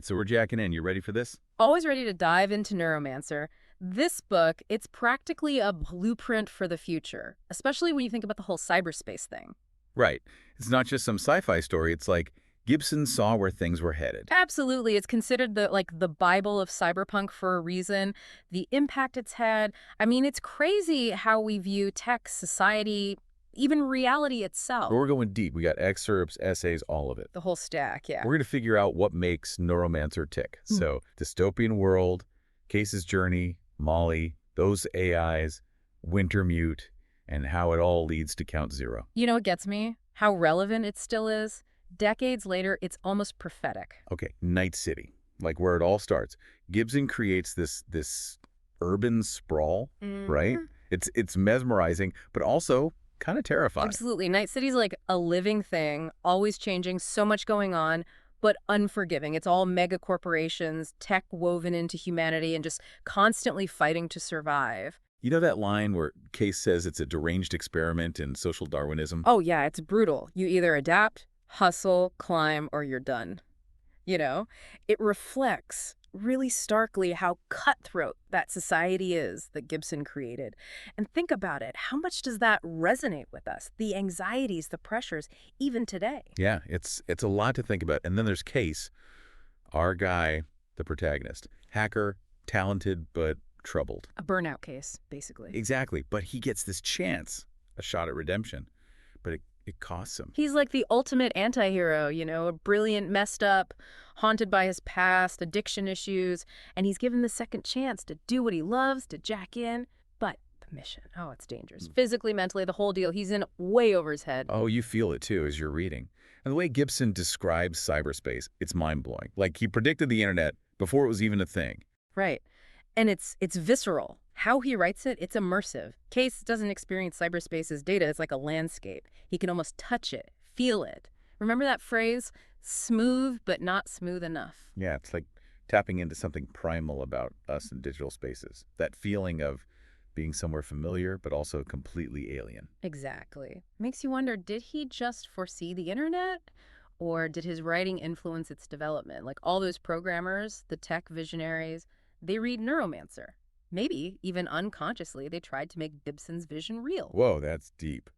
So we're jacking in. You ready for this? Always ready to dive into Neuromancer. This book, it's practically a blueprint for the future, especially when you think about the whole cyberspace thing. Right. It's not just some sci-fi story. It's like Gibson saw where things were headed. Absolutely, it's considered the Bible of cyberpunk for a reason. The impact it's had. I mean, it's crazy how we view tech, society, even reality But itself. we're going deep. We got excerpts, essays, all of it. The whole stack, yeah. We're going to figure out what makes Neuromancer tick. Hmm. So, dystopian world, Case's journey, Molly, those AIs, Wintermute, and how it all leads to Count Zero. You know what gets me? How relevant it still is. Decades later, it's almost prophetic. Okay, Night City, like where it all starts. Gibson creates this urban sprawl, right? Mhm. It's mesmerizing, but also kind of terrifying. Absolutely. Night City's like a living thing, always changing, so much going on, but unforgiving. It's all mega corporations, tech woven into humanity, and just constantly fighting to survive. You know that line where Case says it's a deranged experiment in social Darwinism? Oh, yeah, it's brutal. You either adapt, hustle, climb, or you're done. You know, it reflects really starkly how cutthroat that society is that Gibson created. And think about it. How much does that resonate with us? The anxieties, the pressures, even today. Yeah, it's a lot to think about. And then there's Case, our guy, the protagonist. Hacker, talented, but troubled. A burnout case, basically. Exactly, but he gets this chance, a shot at redemption. But it costs him. He's like the ultimate anti-hero, you know, a brilliant, messed up, haunted by his past, addiction issues, and he's given the second chance to do what he loves, to jack in. But the mission, oh, it's dangerous. Physically, mentally, the whole deal. He's in way over his head. Oh, you feel it too as you're reading. And the way Gibson describes cyberspace, it's mind-blowing. Like he predicted the internet before it was even a thing. Right. And it's visceral. How he writes it, it's immersive. Case doesn't experience cyberspace as data. It's like a landscape. He can almost touch it, feel it. Remember that phrase? Smooth, but not smooth enough. Yeah, it's like tapping into something primal about us in digital spaces. That feeling of being somewhere familiar, but also completely alien. Exactly. Makes you wonder, did he just foresee the internet? Or did his writing influence its development? Like all those programmers, the tech visionaries, they read Neuromancer. Maybe, even unconsciously, they tried to make Gibson's vision real. Whoa, that's deep.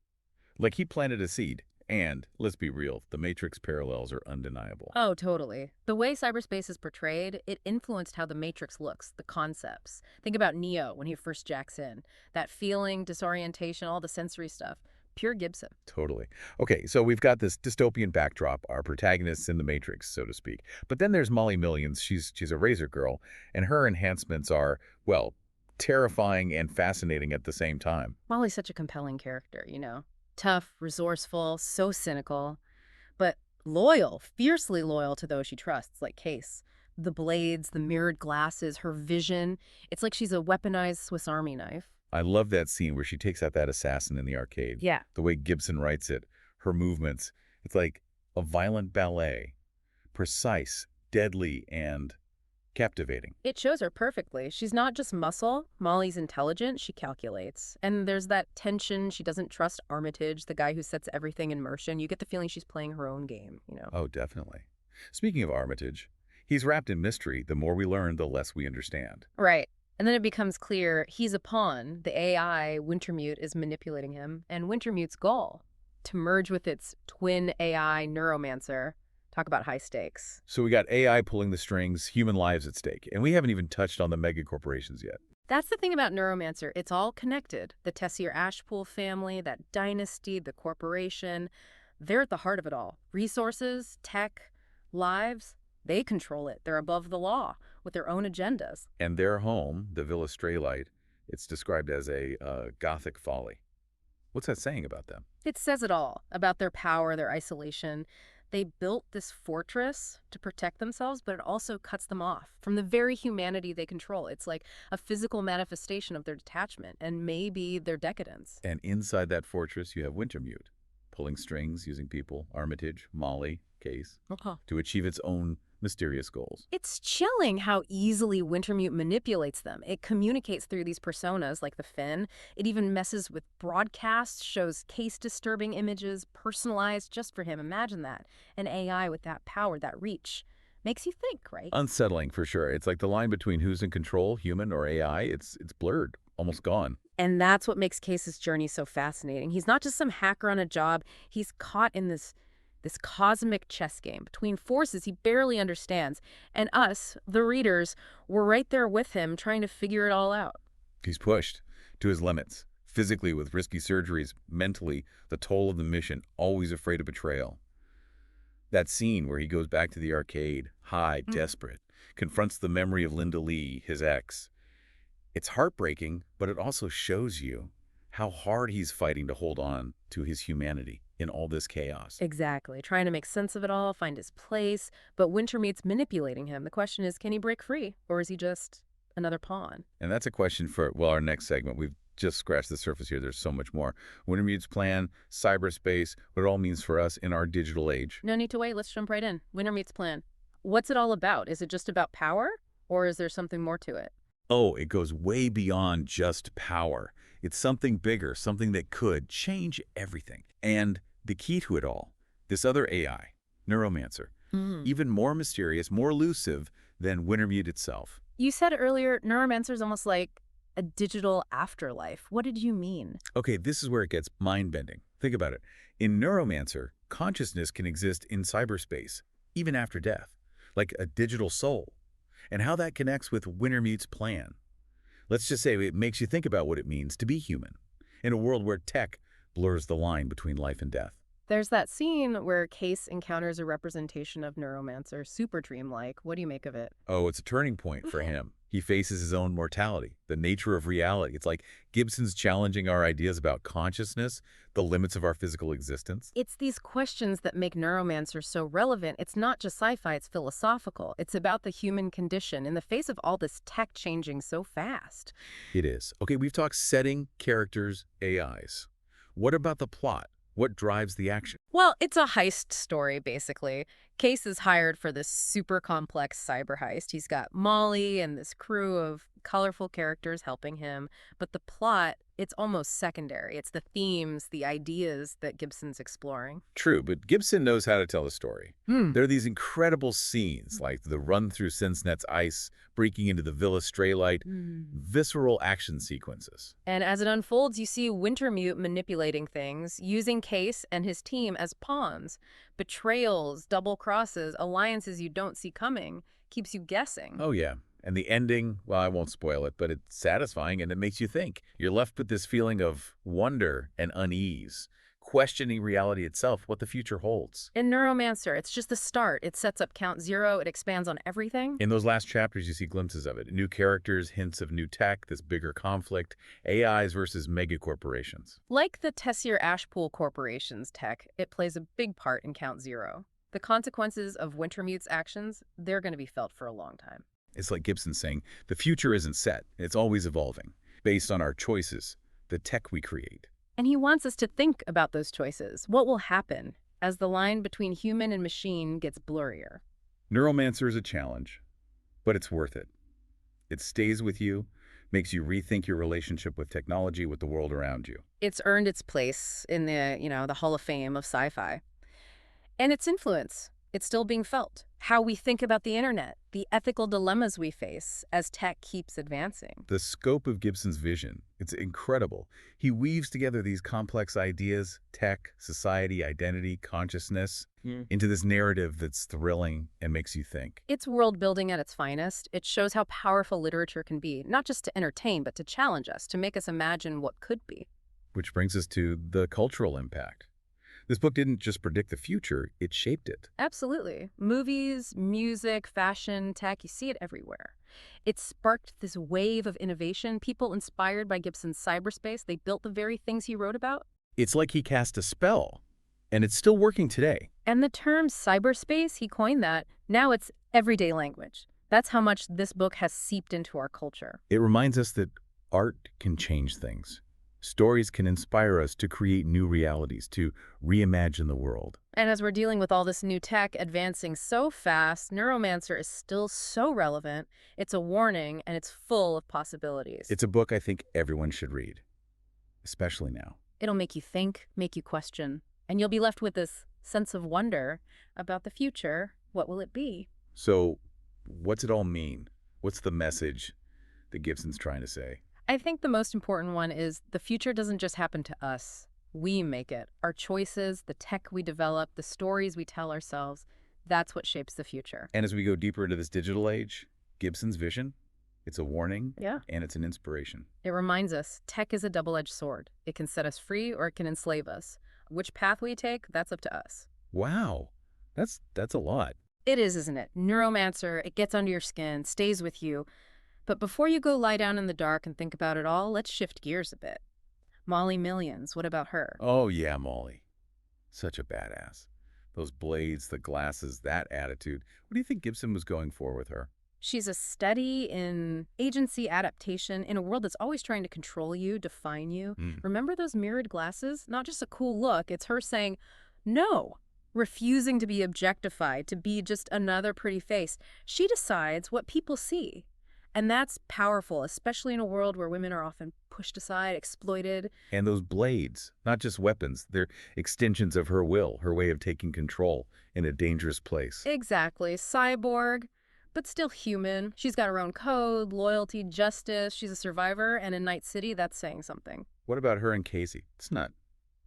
Like he planted a seed. And, let's be real, the Matrix parallels are undeniable. Oh, totally. The way cyberspace is portrayed, it influenced how the Matrix looks, the concepts. Think about Neo when he first jacks in. That feeling, disorientation, all the sensory stuff. Pure Gibson. Totally. Okay, so we've got this dystopian backdrop, our protagonists in the Matrix, so to speak. But then there's Molly Millions. She's a razor girl, and her enhancements are, well, terrifying and fascinating at the same time. Molly's such a compelling character, you know. Tough, resourceful, so cynical, but loyal, fiercely loyal to those she trusts, like Case. The blades, the mirrored glasses, her vision. It's like she's a weaponized Swiss Army knife. I love that scene where she takes out that assassin in the arcade. Yeah. The way Gibson writes it, her movements, it's like a violent ballet. Precise, deadly, and captivating. It shows her perfectly. She's not just muscle. Molly's intelligent. She calculates. And there's that tension. She doesn't trust Armitage, the guy who sets everything in motion. You get the feeling she's playing her own game, you know? Oh, definitely. Speaking of Armitage, he's wrapped in mystery. The more we learn, the less we understand. Right. And then it becomes clear he's a pawn. The AI, Wintermute, is manipulating him. And Wintermute's goal, to merge with its twin AI, Neuromancer. Talk about high stakes. So we got AI pulling the strings, human lives at stake, and we haven't even touched on the mega corporations yet. That's the thing about Neuromancer. It's all connected. The Tessier-Ashpool family, that dynasty, the corporation, they're at the heart of it all. Resources, tech, lives, they control it. They're above the law with their own agendas. And their home, the Villa Straylight, it's described as a Gothic folly. What's that saying about them? It says it all about their power, their isolation. They built this fortress to protect themselves, but it also cuts them off from the very humanity they control. It's like a physical manifestation of their detachment and maybe their decadence. And inside that fortress, you have Wintermute, pulling strings using people, Armitage, Molly, Case, to achieve its own mysterious goals. It's chilling how easily Wintermute manipulates them. It communicates through these personas like the Fin. It even messes with broadcasts, shows case-disturbing images, personalized just for him. Imagine that. An AI with that power, that reach. Makes you think, right? Unsettling for sure. It's like the line between who's in control, human or AI, it's blurred, almost gone. And that's what makes Case's journey so fascinating. He's not just some hacker on a job. He's caught in this cosmic chess game between forces he barely understands. And us, the readers, we're right there with him trying to figure it all out. He's pushed to his limits, physically with risky surgeries, mentally, the toll of the mission, always afraid of betrayal. That scene where he goes back to the arcade, high, desperate, confronts the memory of Linda Lee, his ex. It's heartbreaking, but it also shows you how hard he's fighting to hold on to his humanity in all this chaos. Exactly. Trying to make sense of it all, find his place. But Wintermute's manipulating him. The question is, can he break free? Or is he just another pawn? And that's a question for, well, our next segment. We've just scratched the surface here. There's so much more. Wintermute's plan, cyberspace, what it all means for us in our digital age. No need to wait. Let's jump right in. Wintermute's plan. What's it all about? Is it just about power? Or is there something more to it? Oh, it goes way beyond just power. It's something bigger, something that could change everything. And the key to it all, this other AI, Neuromancer, even more mysterious, more elusive than Wintermute itself. You said earlier, Neuromancer's almost like a digital afterlife. What did you mean? Okay, this is where it gets mind-bending. Think about it. In Neuromancer, consciousness can exist in cyberspace, even after death, like a digital soul. And how that connects with Wintermute's plan. Let's just say it makes you think about what it means to be human in a world where tech blurs the line between life and death. There's that scene where Case encounters a representation of Neuromancer, super dreamlike. What do you make of it? Oh, it's a turning point for him. He faces his own mortality, the nature of reality. It's like Gibson's challenging our ideas about consciousness, the limits of our physical existence. It's these questions that make Neuromancer so relevant. It's not just sci-fi, it's philosophical. It's about the human condition in the face of all this tech changing so fast. It is. Okay, we've talked setting, characters, AIs. What about the plot? What drives the action? Well, it's a heist story, basically. Case is hired for this super complex cyber heist. He's got Molly and this crew of colorful characters helping him. But the plot, it's almost secondary. It's the themes, the ideas that Gibson's exploring. True, but Gibson knows how to tell a story. There are these incredible scenes, like the run through Cincinnati's ice, breaking into the Villa Straylight, visceral action sequences. And as it unfolds, you see Wintermute manipulating things, using Case and his team as pawns. Betrayals, double crosses, alliances you don't see coming, keeps you guessing. Oh, yeah. And the ending, well, I won't spoil it, but it's satisfying and it makes you think. You're left with this feeling of wonder and unease, questioning reality itself, what the future holds. In Neuromancer, it's just the start. It sets up Count Zero. It expands on everything. In those last chapters, you see glimpses of it. New characters, hints of new tech, this bigger conflict, AIs versus megacorporations. Like the Tessier Ashpool Corporation's tech, it plays a big part in Count Zero. The consequences of Wintermute's actions, they're going to be felt for a long time. It's like Gibson saying, the future isn't set. It's always evolving, based on our choices, the tech we create. And he wants us to think about those choices. What will happen as the line between human and machine gets blurrier? Neuromancer is a challenge, but it's worth it. It stays with you, makes you rethink your relationship with technology, with the world around you. It's earned its place in the Hall of Fame of sci-fi. And its influence, it's still being felt. How we think about the internet, the ethical dilemmas we face as tech keeps advancing. The scope of Gibson's vision, it's incredible. He weaves together these complex ideas, tech, society, identity, consciousness, into this narrative that's thrilling and makes you think. It's world building at its finest. It shows how powerful literature can be, not just to entertain, but to challenge us, to make us imagine what could be. Which brings us to the cultural impact. This book didn't just predict the future, it shaped it. Absolutely. Movies, music, fashion, tech, you see it everywhere. It sparked this wave of innovation. People inspired by Gibson's Cyberspace, they built the very things he wrote about. It's like he cast a spell, and it's still working today. And the term cyberspace, he coined that. Now it's everyday language. That's how much this book has seeped into our culture. It reminds us that art can change things. Stories can inspire us to create new realities, to reimagine the world. And as we're dealing with all this new tech advancing so fast, Neuromancer is still so relevant. It's a warning, and it's full of possibilities. It's a book I think everyone should read, especially now. It'll make you think, make you question, and you'll be left with this sense of wonder about the future. What will it be? So what's it all mean? What's the message that Gibson's trying to say? I think the most important one is the future doesn't just happen to us. We make it. Our choices, the tech we develop, the stories we tell ourselves, that's what shapes the future. And as we go deeper into this digital age, Gibson's vision, it's a warning Yeah. and it's an inspiration. It reminds us tech is a double-edged sword. It can set us free or it can enslave us. Which path we take, that's up to us. Wow, that's a lot. It is, isn't it? Neuromancer, it gets under your skin, stays with you. But before you go lie down in the dark and think about it all, let's shift gears a bit. Molly Millions, what about her? Oh yeah, Molly. Such a badass. Those blades, the glasses, that attitude. What do you think Gibson was going for with her? She's a study in agency adaptation in a world that's always trying to control you, define you. Remember those mirrored glasses? Not just a cool look, it's her saying, no, refusing to be objectified, to be just another pretty face. She decides what people see. And that's powerful, especially in a world where women are often pushed aside, exploited. And those blades, not just weapons, they're extensions of her will, her way of taking control in a dangerous place. Exactly. Cyborg, but still human. She's got her own code, loyalty, justice. She's a survivor, and in Night City, that's saying something. What about her and Casey? It's not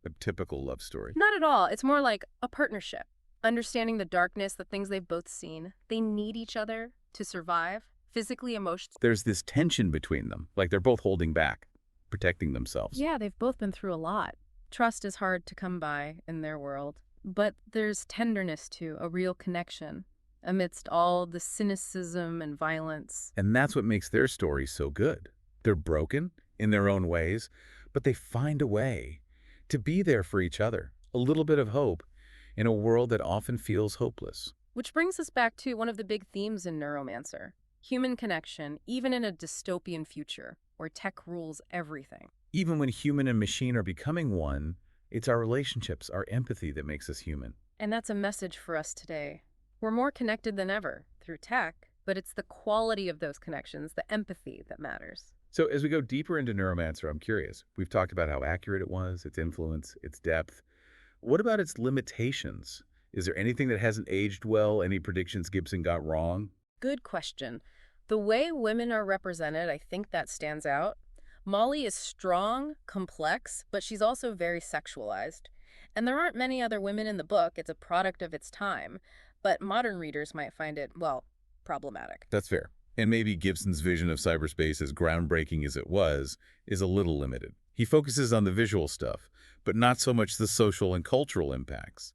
a typical love story. Not at all. It's more like a partnership. Understanding the darkness, the things they've both seen. They need each other to survive, physically, emotionally. There's this tension between them, like they're both holding back, protecting themselves. Yeah, they've both been through a lot. Trust is hard to come by in their world. But there's tenderness too, a real connection, amidst all the cynicism and violence. And that's what makes their story so good. They're broken in their own ways, but they find a way to be there for each other, a little bit of hope in a world that often feels hopeless. Which brings us back to one of the big themes in Neuromancer. Human connection, even in a dystopian future where tech rules everything. Even when human and machine are becoming one, it's our relationships, our empathy that makes us human. And that's a message for us today. We're more connected than ever through tech, but it's the quality of those connections, the empathy that matters. So as we go deeper into Neuromancer, I'm curious. We've talked about how accurate it was, its influence, its depth. What about its limitations? Is there anything that hasn't aged well? Any predictions Gibson got wrong? Good question. The way women are represented, I think that stands out. Molly is strong, complex, but she's also very sexualized. And there aren't many other women in the book. It's a product of its time. But modern readers might find it, well, problematic. That's fair. And maybe Gibson's vision of cyberspace, as groundbreaking as it was, is a little limited. He focuses on the visual stuff, but not so much the social and cultural impacts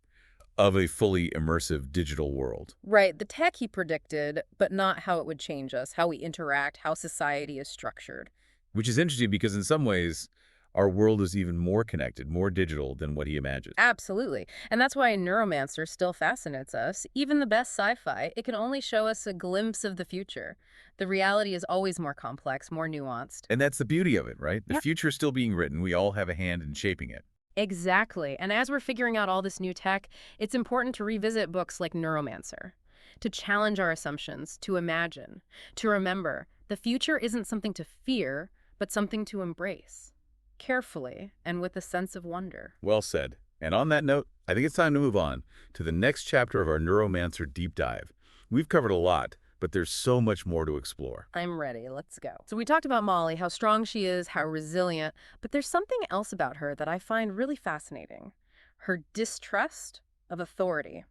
of a fully immersive digital world. Right, the tech he predicted, but not how it would change us, how we interact, how society is structured. Which is interesting because in some ways, our world is even more connected, more digital than what he imagined. Absolutely. And that's why Neuromancer still fascinates us. Even the best sci-fi, it can only show us a glimpse of the future. The reality is always more complex, more nuanced. And that's the beauty of it, right? The Yep. future is still being written. We all have a hand in shaping it. Exactly. And as we're figuring out all this new tech, it's important to revisit books like Neuromancer, to challenge our assumptions, to imagine, to remember the future isn't something to fear, but something to embrace, carefully and with a sense of wonder. Well said. And on that note, I think it's time to move on to the next chapter of our Neuromancer deep dive. We've covered a lot, but there's so much more to explore. I'm ready. Let's go. So we talked about Molly, how strong she is, how resilient, but there's something else about her that I find really fascinating. Her distrust of authority,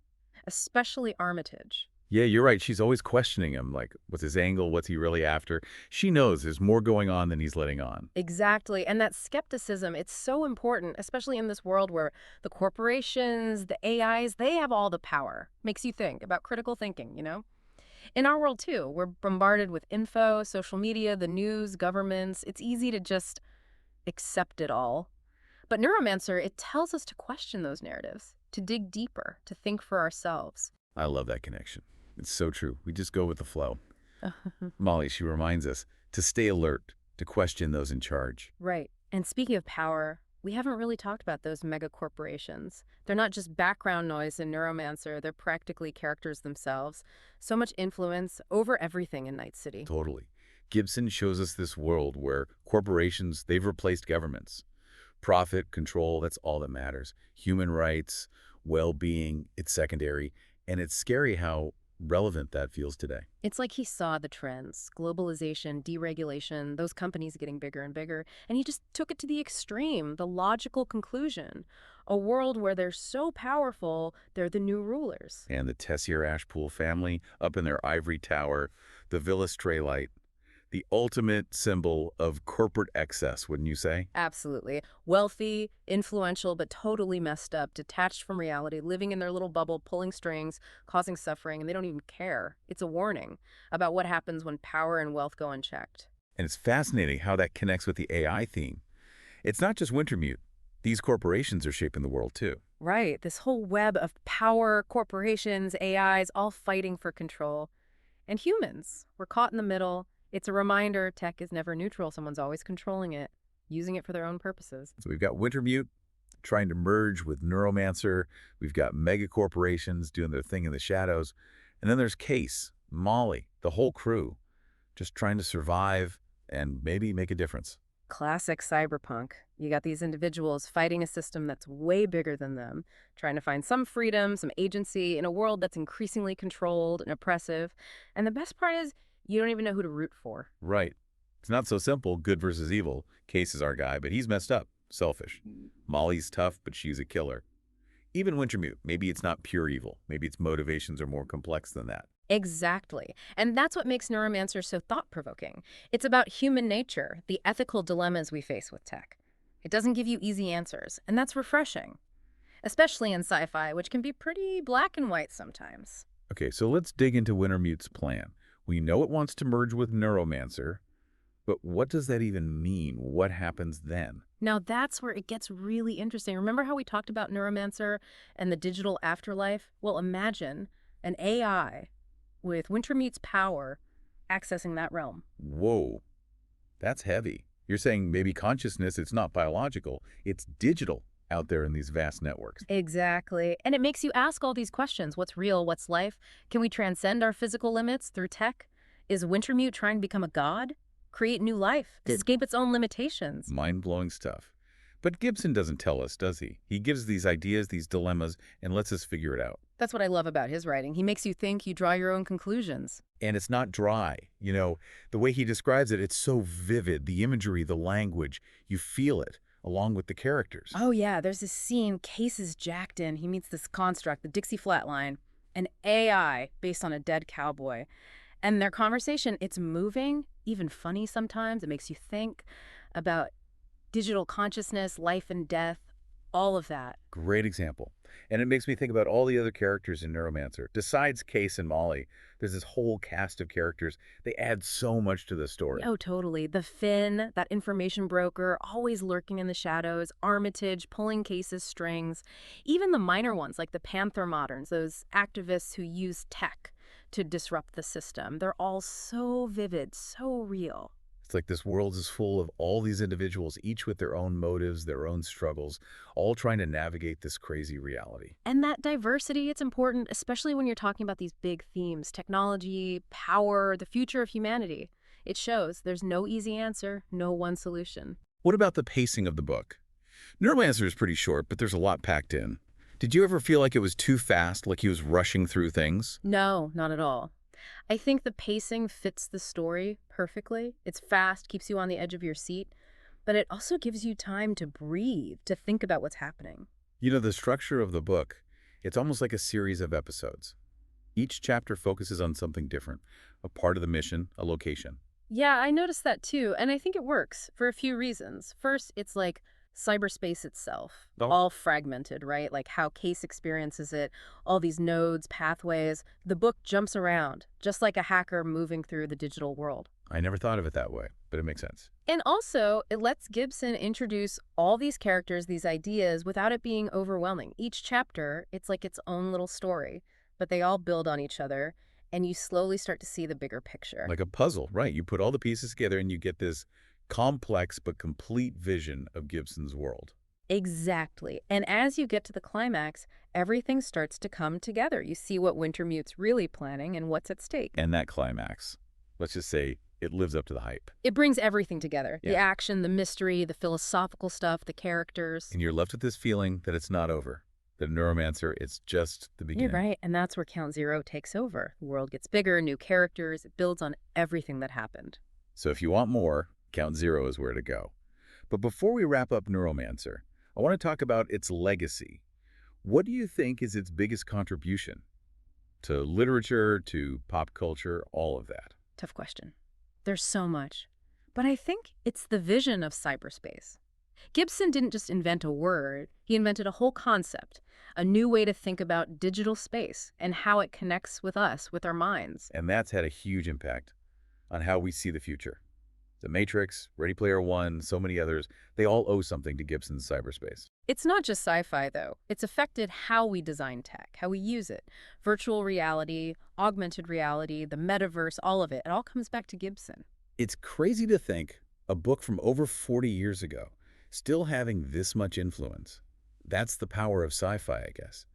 especially Armitage. Yeah, you're right. She's always questioning him, like, what's his angle? What's he really after? She knows there's more going on than he's letting on. Exactly. And that skepticism, it's so important, especially in this world where the corporations, the AIs, they have all the power. Makes you think about critical thinking, you know? In our world, too, we're bombarded with info, social media, the news, governments. It's easy to just accept it all. But Neuromancer, it tells us to question those narratives, to dig deeper, to think for ourselves. I love that connection. It's so true. We just go with the flow. Molly, she reminds us to stay alert, to question those in charge. Right. And speaking of power, we haven't really talked about those mega corporations. They're not just background noise in Neuromancer, they're practically characters themselves. So much influence over everything in Night City. Totally. Gibson shows us this world where corporations, they've replaced governments. Profit, control, that's all that matters. Human rights, well-being, it's secondary. And it's scary how relevant that feels today. It's like he saw the trends, globalization, deregulation, those companies getting bigger and bigger, and he just took it to the extreme, the logical conclusion. A world where they're so powerful, they're the new rulers. And the Tessier Ashpool family up in their ivory tower, the Villa Straylight, the ultimate symbol of corporate excess, wouldn't you say? Absolutely. Wealthy, influential, but totally messed up, detached from reality, living in their little bubble, pulling strings, causing suffering, and they don't even care. It's a warning about what happens when power and wealth go unchecked. And it's fascinating how that connects with the AI theme. It's not just Wintermute. These corporations are shaping the world too. Right. This whole web of power, corporations, AIs, all fighting for control. And humans, we're caught in the middle. It's a reminder tech is never neutral. Someone's always controlling it, using it for their own purposes. So we've got Wintermute trying to merge with Neuromancer. We've got mega corporations doing their thing in the shadows. And then there's Case, Molly, the whole crew, just trying to survive and maybe make a difference. Classic cyberpunk. You got these individuals fighting a system that's way bigger than them, trying to find some freedom, some agency in a world that's increasingly controlled and oppressive. And the best part is, you don't even know who to root for. Right. It's not so simple, good versus evil. Case is our guy, but he's messed up, selfish. Molly's tough, but she's a killer. Even Wintermute, maybe it's not pure evil. Maybe its motivations are more complex than that. Exactly. And that's what makes Neuromancer so thought-provoking. It's about human nature, the ethical dilemmas we face with tech. It doesn't give you easy answers, and that's refreshing, especially in sci-fi, which can be pretty black and white sometimes. Okay, so let's dig into Wintermute's plan. We know it wants to merge with Neuromancer, but what does that even mean? What happens then? Now that's where it gets really interesting. Remember how we talked about Neuromancer and the digital afterlife? Well, imagine an AI with Wintermute's power accessing that realm. Whoa, that's heavy. You're saying maybe consciousness, it's not biological, it's digital out there in these vast networks. Exactly. And it makes you ask all these questions. What's real? What's life? Can we transcend our physical limits through tech? Is Wintermute trying to become a god? Create new life? Escape its own limitations? Mind-blowing stuff. But Gibson doesn't tell us, does he? He gives these ideas, these dilemmas, and lets us figure it out. That's what I love about his writing. He makes you think, you draw your own conclusions. And it's not dry. You know, the way he describes it, it's so vivid. The imagery, the language, you feel it along with the characters. Oh yeah, there's this scene, Case is jacked in. He meets this construct, the Dixie Flatline, an AI based on a dead cowboy. And their conversation, it's moving, even funny sometimes. It makes you think about digital consciousness, life and death, all of that. Great example. And it makes me think about all the other characters in Neuromancer. Besides Case and Molly, there's this whole cast of characters. They add so much to the story. Oh, totally. The Finn, that information broker, always lurking in the shadows, Armitage, pulling Case's strings. Even the minor ones, like the Panther Moderns, those activists who use tech to disrupt the system. They're all so vivid, so real. It's like this world is full of all these individuals, each with their own motives, their own struggles, all trying to navigate this crazy reality. And that diversity, it's important, especially when you're talking about these big themes, technology, power, the future of humanity. It shows there's no easy answer, no one solution. What about the pacing of the book? Neuromancer is pretty short, but there's a lot packed in. Did you ever feel like it was too fast, like he was rushing through things? No, not at all. I think the pacing fits the story perfectly. It's fast, keeps you on the edge of your seat, but it also gives you time to breathe, to think about what's happening. You know, the structure of the book, it's almost like a series of episodes. Each chapter focuses on something different, a part of the mission, a location. Yeah, I noticed that too, and I think it works for a few reasons. First, it's like cyberspace itself, all fragmented, right? Like how Case experiences it, all these nodes, pathways. The book jumps around, just like a hacker moving through the digital world. I never thought of it that way, but it makes sense. And also, it lets Gibson introduce all these characters, these ideas, without it being overwhelming. Each chapter, it's like its own little story, but they all build on each other, and you slowly start to see the bigger picture. Like a puzzle, right? You put all the pieces together and you get this complex but complete vision of Gibson's world. Exactly. And as you get to the climax, everything starts to come together. You see what Wintermute's really planning and what's at stake. And that climax, let's just say it lives up to the hype. It brings everything together. Yeah. The action, the mystery, the philosophical stuff, the characters. And you're left with this feeling that it's not over. The Neuromancer, it's just the You're beginning. right, and that's where Count Zero takes over. The world gets bigger, new characters, it builds on everything that happened. So if you want more, Count Zero is where to go. But before we wrap up Neuromancer, I want to talk about its legacy. What do you think is its biggest contribution to literature, to pop culture, all of that? Tough question. There's so much. But I think it's the vision of cyberspace. Gibson didn't just invent a word, he invented a whole concept, a new way to think about digital space and how it connects with us, with our minds. And that's had a huge impact on how we see the future. The Matrix, Ready Player One, so many others, they all owe something to Gibson's cyberspace. It's not just sci-fi, though. It's affected how we design tech, how we use it. Virtual reality, augmented reality, the metaverse, all of it. It all comes back to Gibson. It's crazy to think a book from over 40 years ago still having this much influence. That's the power of sci-fi, I guess.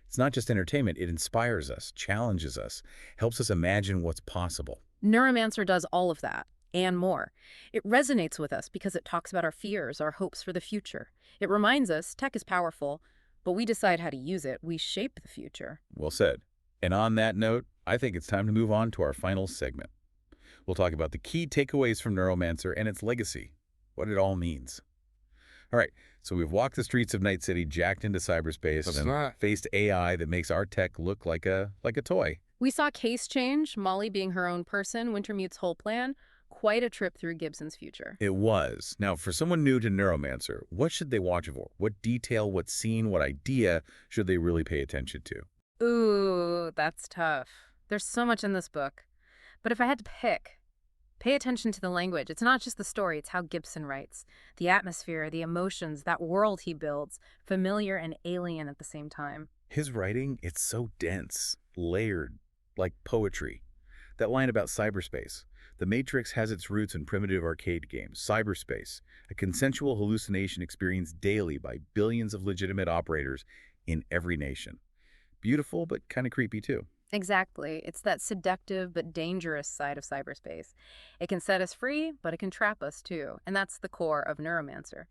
It's not just entertainment, it inspires us, challenges us, helps us imagine what's possible. Neuromancer does all of that, and more. It resonates with us because it talks about our fears, our hopes for the future. It reminds us tech is powerful, but we decide how to use it. We shape the future. Well said. And on that note, I think it's time to move on to our final segment. We'll talk about the key takeaways from Neuromancer and its legacy, what it all means. All right, so we've walked the streets of Night City, jacked into cyberspace, That's and right. faced AI that makes our tech look like a toy. We saw Case change, Molly being her own person, Wintermute's whole plan. Quite a trip through Gibson's future. It was. Now, for someone new to Neuromancer, what should they watch for? What detail, what scene, what idea should they really pay attention to? Ooh, that's tough. There's so much in this book. But if I had to pick, pay attention to the language. It's not just the story, it's how Gibson writes. The atmosphere, the emotions, that world he builds, familiar and alien at the same time. His writing, it's so dense, layered, like poetry. That line about cyberspace. The Matrix has its roots in primitive arcade games. Cyberspace, a consensual hallucination experienced daily by billions of legitimate operators in every nation. Beautiful, but kind of creepy too. Exactly. It's that seductive but dangerous side of cyberspace. It can set us free, but it can trap us too. And that's the core of Neuromancer.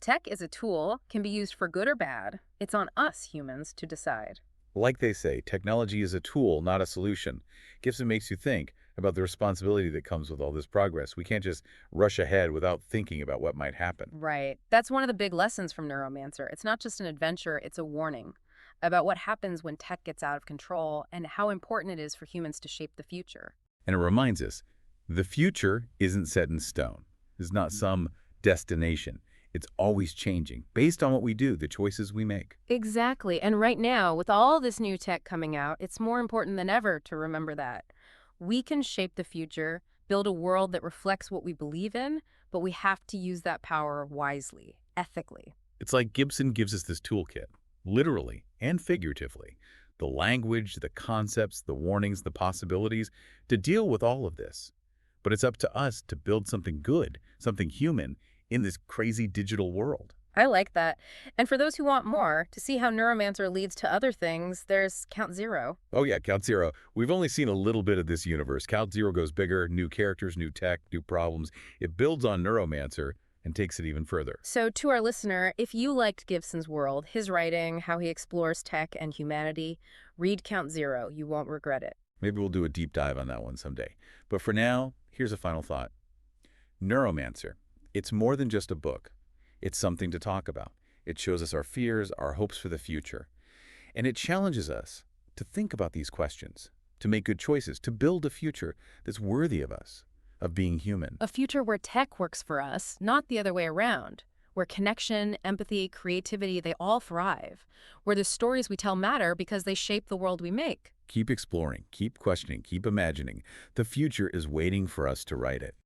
Tech is a tool, can be used for good or bad. It's on us humans to decide. Like they say, technology is a tool, not a solution. Gibson makes you think about the responsibility that comes with all this progress. We can't just rush ahead without thinking about what might happen. Right. That's one of the big lessons from Neuromancer. It's not just an adventure, it's a warning about what happens when tech gets out of control and how important it is for humans to shape the future. And it reminds us, the future isn't set in stone. It's not some destination. It's always changing based on what we do, the choices we make. Exactly. And right now, with all this new tech coming out, it's more important than ever to remember that. We can shape the future, build a world that reflects what we believe in, but we have to use that power wisely, ethically. It's like Gibson gives us this toolkit, literally and figuratively. The language, the concepts, the warnings, the possibilities, to deal with all of this. But it's up to us to build something good, something human, in this crazy digital world. I like that. And for those who want more, to see how Neuromancer leads to other things, there's Count Zero. Oh yeah, Count Zero. We've only seen a little bit of this universe. Count Zero goes bigger, new characters, new tech, new problems. It builds on Neuromancer and takes it even further. So to our listener, if you liked Gibson's world, his writing, how he explores tech and humanity, read Count Zero. You won't regret it. Maybe we'll do a deep dive on that one someday. But for now, here's a final thought. Neuromancer. It's more than just a book. It's something to talk about. It shows us our fears, our hopes for the future. And it challenges us to think about these questions, to make good choices, to build a future that's worthy of us, of being human. A future where tech works for us, not the other way around. Where connection, empathy, creativity, they all thrive. Where the stories we tell matter because they shape the world we make. Keep exploring, keep questioning, keep imagining. The future is waiting for us to write it.